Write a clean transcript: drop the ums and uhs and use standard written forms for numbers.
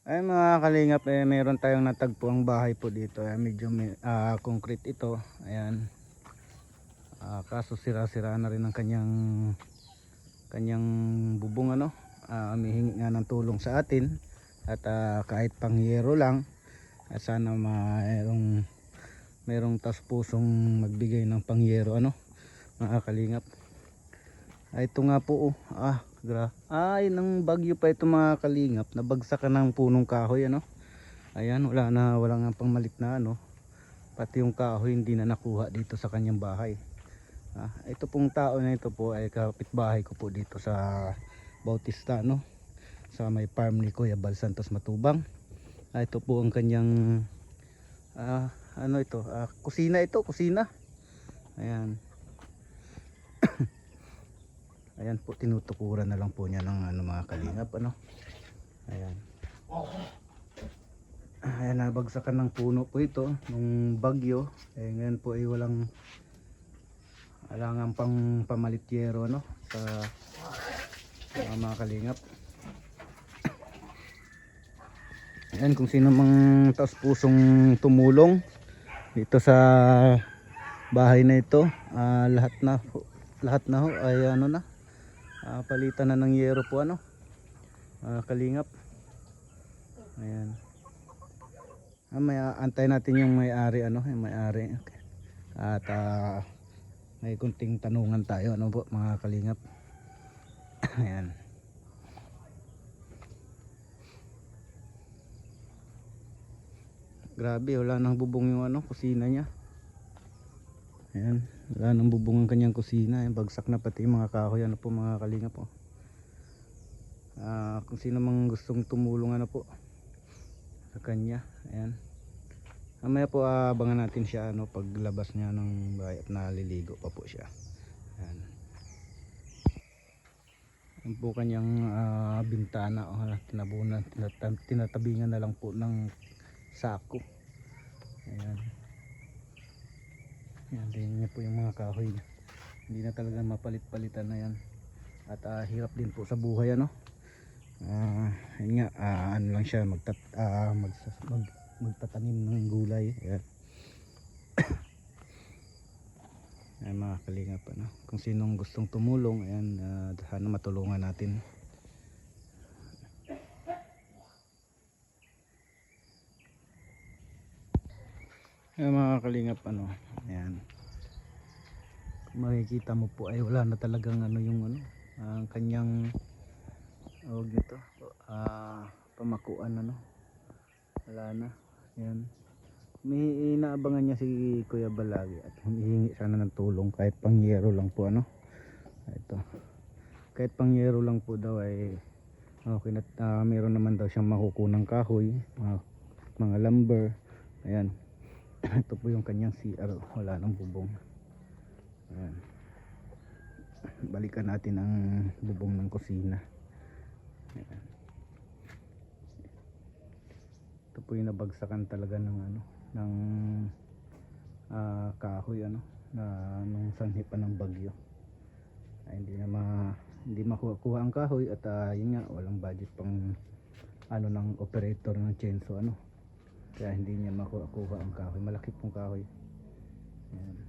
Ay mga kalingap, meron tayong natagpuang bahay po dito. Medyo concrete ito. Ayan. Kaso sira-sira na rin ang kanyang bubong ano. Humihingi nga ng tulong sa atin. At kahit pangyero lang, sana merong tas pusong magbigay ng pangyero ano, mga kalingap. Ito nga po ay ng bagyo pa ito mga kalingap, nabagsakan ng punong kahoy ano. Ayan, wala nga pang malit na ano, pati yung kahoy hindi na nakuha dito sa kanyang bahay. Ito pong tao na ito po ay kapitbahay ko po dito sa Bautista no, sa may farm ni Kuya Bal Santos Matubang. Ito po ang kanyang ano ito, kusina ito, kusina. Ayan. Ayan po, tinutukuran na lang po niya ng ano mga kalingap ano. Ayan. Ayan, nabagsakan ng puno po ito nung bagyo. Ngayon po ay walang pang pamalityero ano sa mga kalingap. Ayan, kung sino mang taos pusong tumulong dito sa bahay na ito, lahat na ho ay ano na, palitan na ng yero po ano, kalingap. Ayan. May antay natin yung may-ari ano, yung may-ari. Okay. At may kunting tanungan tayo ano po mga kalingap. Ayan. Grabe, wala nang bubong yung ano, kusina niya. Ayan, wala nang bubong ang kanyang kusina. Ayan, bagsak na pati yung mga kahoy ano po mga kalingap po. Kung sino mang gustong tumulong ano po sa kanya. Ayan. Mamaya po abangan natin siya ano paglabas niya ng bahay at naliligo pa po siya. Ayan. Ayan po kanyang bintana, tinabunan, tinatabingan na lang po ng sako. Ayan. Ayan din niya po yung mga kahoy. Hindi na talaga mapalit-palitan na yan. At hirap din po sa buhay ano. Yun nga, ano lang siya magtatanim ng gulay. Ayan. Ayan mga kalingap ano. Kung sinong gustong tumulong, ayan, sana matulungan natin. Ayan mga kalingap ano. Ayan. Kung makikita mo po ay wala na talagang ano yung ano, ang kanyang nito, pamakuan ano. Wala na. Ayan. May inaabangan niya si Kuya Balagi at humihingi sana ng tulong kahit pangyero lang po ano. Ito. Kahit pangyero lang po daw ay okay na, meron naman daw siyang makukunang kahoy, mga lumber. Ayan. Ito po yung kanyang CR, wala nang bubong. Ayan. Balikan natin ang bubong ng kusina. Ayan. Ito po yung nabagsakan talaga ng ano, ng kahoy ano, na nung sanhi pa ng bagyo. Ay, hindi makuha ang kahoy at yun nga, walang budget pang ano ng operator ng chainsaw ano. Kaya hindi niya makuha ang kahoy, malaki pong kahoy. Ayan.